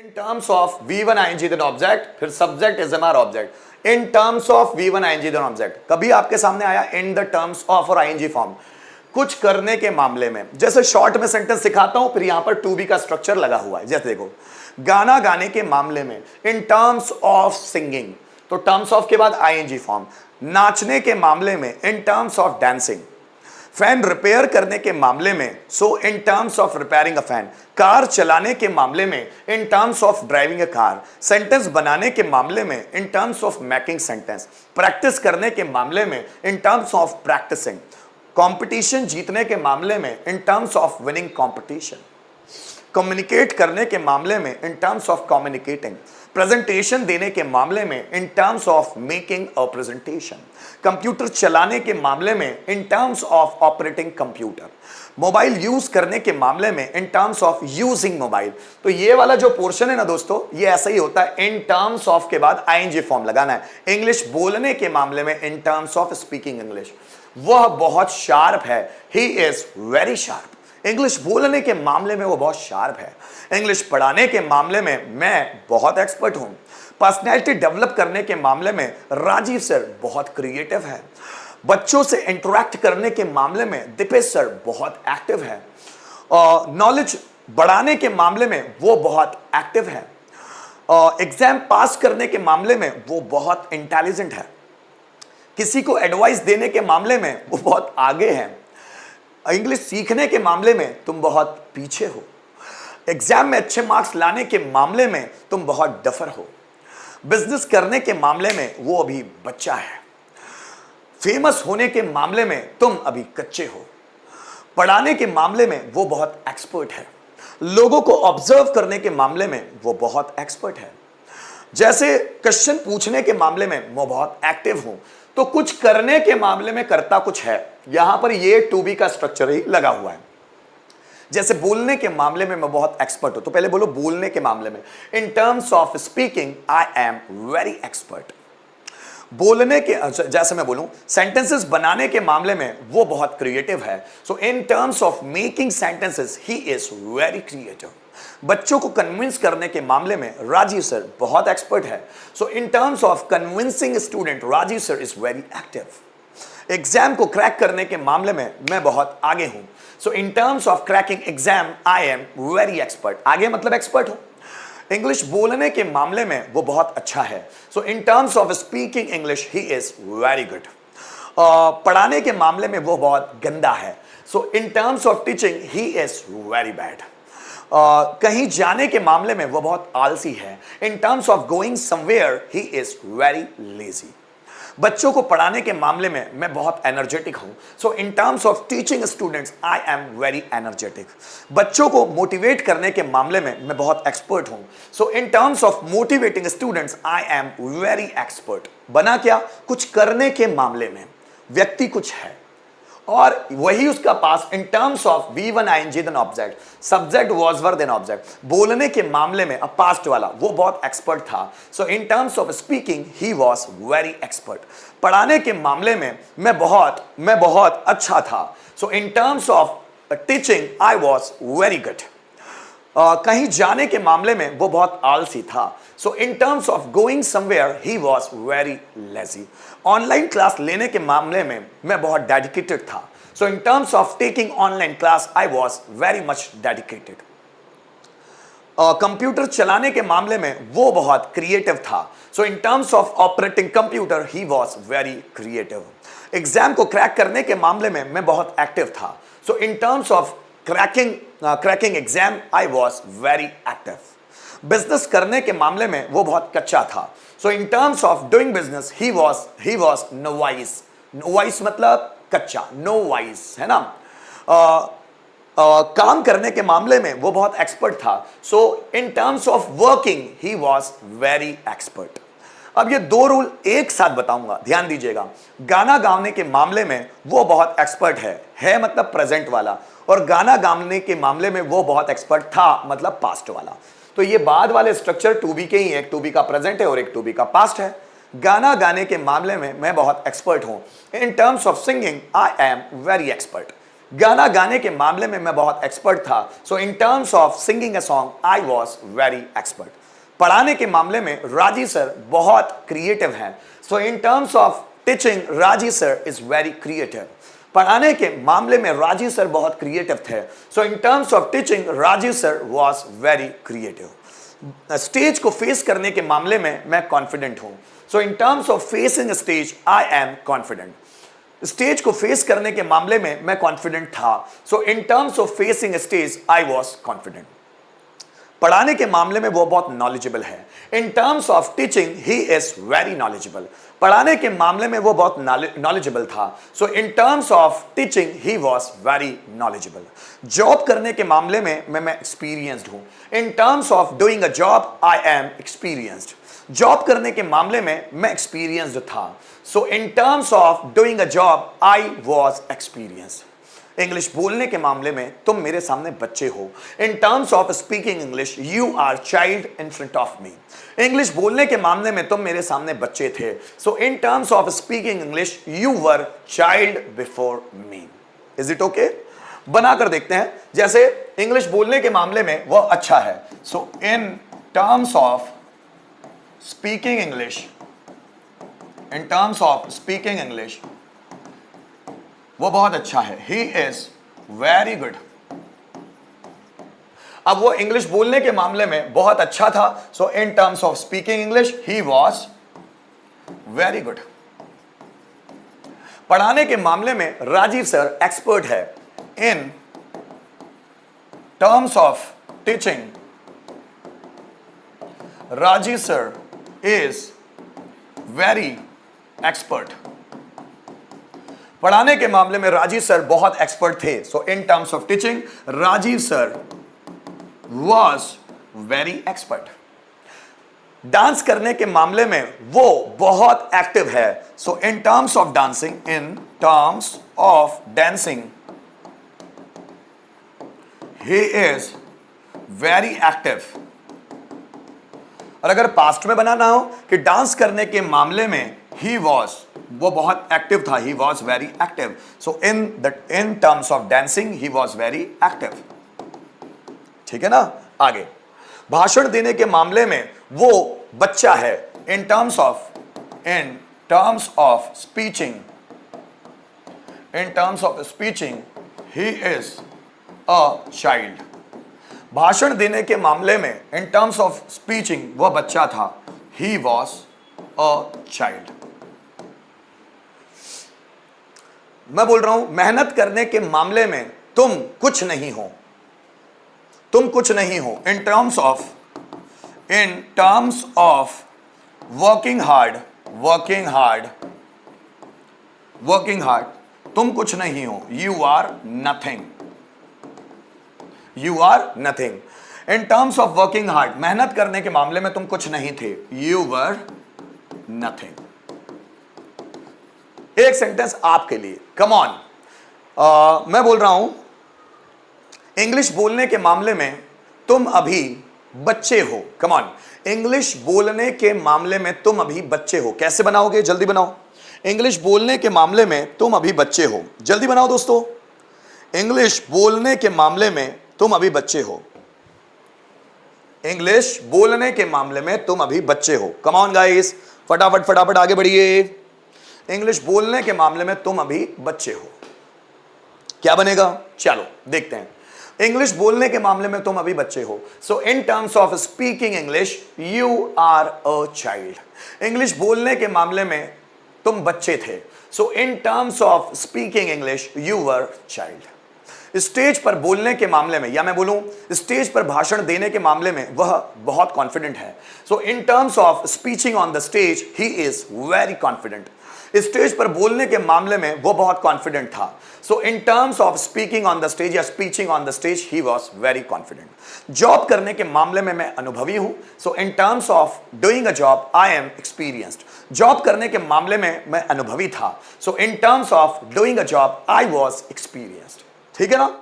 In terms of V1 ing then object, फिर subject is MR object. In terms of V1 ing then object, कभी आपके सामने आया in the terms of और ing form? कुछ करने के मामले में, जैसे शॉर्ट में सेंटेंस सिखाता हूं, फिर यहां पर टू बी का स्ट्रक्चर लगा हुआ है. जैसे देखो, गाना गाने के मामले में इन टर्म्स ऑफ सिंगिंग, तो टर्म्स ऑफ के बाद आईएनजी फॉर्म. नाचने के मामले में in terms of dancing. Fan repair करने के मामले में so in terms of repairing a fan. Car चलाने के मामले में in terms of driving a car. Sentence बनाने के मामले में in terms of making sentence. Practice करने के मामले में in terms of practising. Competition जीतने के मामले में in terms of winning competition. Communicate करने के मामले में in terms of communicating. Presentation देने के मामले में in terms of making a presentation. Computer चलाने के मामले में in terms of operating computer. Mobile use करने के मामले में in terms of using mobile. तो ये वाला जो पोर्शन है ना दोस्तों, ये ऐसा ही होता है. इन टर्म्स ऑफ के बाद आईएनजी फॉर्म लगाना है. इंग्लिश बोलने के मामले में in terms of speaking English. वह बहुत शार्प है. ही इज वेरी शार्प. इंग्लिश बोलने के मामले में वो बहुत शार्प है. इंग्लिश पढ़ाने के मामले में मैं बहुत एक्सपर्ट हूं. पर्सनैलिटी डेवलप करने के मामले में राजीव सर बहुत क्रिएटिव है. बच्चों से इंटरेक्ट करने के मामले में दीपेश सर बहुत एक्टिव है. नॉलेज बढ़ाने के मामले में वो बहुत एक्टिव है. एग्जाम पास करने के मामले में वो बहुत इंटेलिजेंट है. किसी को एडवाइस देने के मामले में वो बहुत आगे है. इंग्लिश सीखने के मामले में तुम बहुत पीछे हो. एग्जाम में अच्छे मार्क्स लाने के मामले में तुम बहुत डफर हो. बिजनेस करने के मामले में वो अभी बच्चा है. फेमस होने के मामले में तुम अभी कच्चे हो. पढ़ाने के मामले में वो बहुत एक्सपर्ट है. लोगों को ऑब्जर्व करने के मामले में वो बहुत एक्सपर्ट है. जैसे क्वेश्चन पूछने के मामले में मैं बहुत एक्टिव हूं. तो कुछ करने के मामले में करता कुछ है. यहां पर ये टू बी का स्ट्रक्चर ही लगा हुआ है. जैसे बोलने के मामले में मैं बहुत एक्सपर्ट हूं, तो पहले बोलो बोलने के मामले में. In terms of speaking I am very expert. बोलने के, जैसे मैं बोलूं सेंटेंसेस बनाने के मामले में वो बहुत क्रिएटिव है. So in terms of making sentences he is very creative. बच्चों को कन्विंस करने के मामले में राजीव सर बहुत एक्सपर्ट है. So in terms of convincing student Rajiv sir is very active. Exam को क्रैक करने के मामले में मैं बहुत आगे हूं. So in terms of cracking exam I am very expert. आगे मतलब एक्सपर्ट हूं. इंग्लिश बोलने के मामले में वो बहुत अच्छा है. So in terms of speaking English he is very good. पढ़ाने के मामले में वो बहुत गंदा है. So in terms of teaching he is very bad. कहीं जाने के मामले में वो बहुत आलसी है. In terms of going somewhere he is very lazy. बच्चों को पढ़ाने के मामले में मैं बहुत एनर्जेटिक हूं. So in terms of teaching students I am very energetic. बच्चों को मोटिवेट करने के मामले में मैं बहुत एक्सपर्ट हूं. So in terms of motivating students I am very expert. बना क्या? कुछ करने के मामले में व्यक्ति कुछ है और वही उसका पास. In terms of V1 ing then object, subject was were then object. बोलने के मामले में अब पास्ट वाला वो बहुत एक्सपर्ट था. So in terms of speaking he was very expert. पढ़ाने के मामले में मैं बहुत अच्छा था. So in terms of teaching I was very good. कहीं जाने के मामले में वो बहुत आलसी था. So in terms of going somewhere he was very lazy. Online class लेने के मामले में मैं बहुत डेडिकेटेड था. So in terms of taking online class I was very much dedicated. Computer चलाने के मामले में वो बहुत क्रिएटिव था. So in terms of operating computer he was very creative. Exam को क्रैक करने के मामले में मैं बहुत एक्टिव था. So in terms of cracking exam I was very active. Business करने के मामले में वो बहुत कच्चा था. So in terms of doing business he was novice. Novice मतलब कच्चा, नोवाइस है ना. काम करने के मामले में वो बहुत एक्सपर्ट था. So in terms of working he was very expert. अब ये दो रूल एक साथ बताऊंगा, ध्यान दीजिएगा. गाना गाने के मामले में वो बहुत एक्सपर्ट है मतलब प्रेजेंट वाला. और गाना गाने के मामले में वो बहुत एक्सपर्ट था मतलब पास्ट वाला. तो ये बाद वाले स्ट्रक्चर टू बी के ही, एक टू बी का प्रेजेंट है और एक टू बी का पास्ट है. गाना गाने के मामले में मैं बहुत एक्सपर्ट हूं. In terms of singing I am very expert. गाना गाने के मामले में मैं बहुत एक्सपर्ट था, so in terms of singing a song I was very expert. पढ़ाने के मामले में राजी सर बहुत क्रिएटिव हैं, so in terms of teaching Raji sir is very creative. पढ़ाने के मामले में राजी सर बहुत क्रिएटिव थे, so in terms of teaching Raji sir was very creative. Stage को फेस करने के मामले में मैं कॉन्फिडेंट हूं, so in terms of facing stage I am confident. Stage को फेस करने के मामले में मैं कॉन्फिडेंट था, so in terms of facing stage I was confident. पढ़ाने के मामले में वो बहुत नॉलेजेबल है, in terms of teaching he is very knowledgeable. पढ़ाने के मामले में वो बहुत नॉलेजेबल था, so in terms of teaching he was very knowledgeable. Job करने के मामले में मैं एक्सपीरियंस्ड हूं, in terms of doing a job I am experienced. Job करने के मामले में मैं एक्सपीरियंस्ड था, so in terms of doing a job I was experienced. English बोलने के मामले में तुम मेरे सामने बच्चे हो, in terms of speaking English you are child in front of me. English बोलने के मामले में तुम मेरे सामने बच्चे थे, so in terms of speaking English you were child before me. Is it okay? बनाकर देखते हैं। जैसे इंग्लिश बोलने के मामले में वह अच्छा है, so in terms of speaking English, in terms of speaking English वो बहुत अच्छा है, ही इज वेरी गुड। अब वो इंग्लिश बोलने के मामले में बहुत अच्छा था, so in terms of speaking English he was very good. पढ़ाने के मामले में राजीव सर एक्सपर्ट है, in terms of teaching Rajeev sir is very expert. पढ़ाने के मामले में राजीव सर बहुत एक्सपर्ट थे, so in terms of teaching Rajeev sir was very expert. Dance करने के मामले में वो बहुत एक्टिव है, so in terms of dancing, in terms of dancing he is very active. और अगर पास्ट में बनाना हो कि डांस करने के मामले में ही वॉज, वो बहुत एक्टिव था, ही was very active, so in terms of dancing he was very active. ठीक है ना? आगे भाषण देने के मामले में वो बच्चा है, in terms of speeching, in terms of speeching he is a child. भाषण देने के मामले में इन टर्म्स ऑफ स्पीचिंग वह बच्चा था, ही वॉज अ चाइल्ड। मैं बोल रहा हूं मेहनत करने के मामले में तुम कुछ नहीं हो, तुम कुछ नहीं हो, in terms of working hard, तुम कुछ नहीं हो, you are nothing, you are nothing. In terms of working hard, मेहनत करने के मामले में तुम कुछ नहीं थे, यू वर नथिंग। एक सेंटेंस आपके लिए, कम ऑन। मैं बोल रहा हूं इंग्लिश बोलने के मामले में तुम अभी बच्चे हो, कम ऑन। इंग्लिश बोलने के मामले में तुम अभी बच्चे हो। कैसे बनाओगे? जल्दी बनाओ। इंग्लिश बोलने के मामले में तुम अभी बच्चे हो, जल्दी बनाओ दोस्तों। इंग्लिश बोलने के मामले में तुम अभी बच्चे हो, इंग्लिश बोलने के मामले में तुम अभी बच्चे हो। कम ऑन गाइस, फटाफट फटाफट आगे बढ़िए। इंग्लिश बोलने के मामले में तुम अभी बच्चे हो, क्या बनेगा? चलो देखते हैं। इंग्लिश बोलने के मामले में तुम अभी बच्चे हो, so in terms of speaking English you are a child. English बोलने के मामले में तुम बच्चे थे, so in terms of speaking English you were child. Stage पर बोलने के मामले में, या मैं बोलूं स्टेज पर भाषण देने के मामले में वह बहुत कॉन्फिडेंट है, so in terms of speeching on the stage he is very confident. Stage पर बोलने के मामले में वो बहुत कॉन्फिडेंट था, so in terms of speaking on the stage या speeching on the stage he was very confident. Job करने के मामले में मैं अनुभवी हूं, so in terms of doing a job I am experienced. Job करने के मामले में मैं अनुभवी था, so in terms of doing a job I was experienced. ठीक है ना?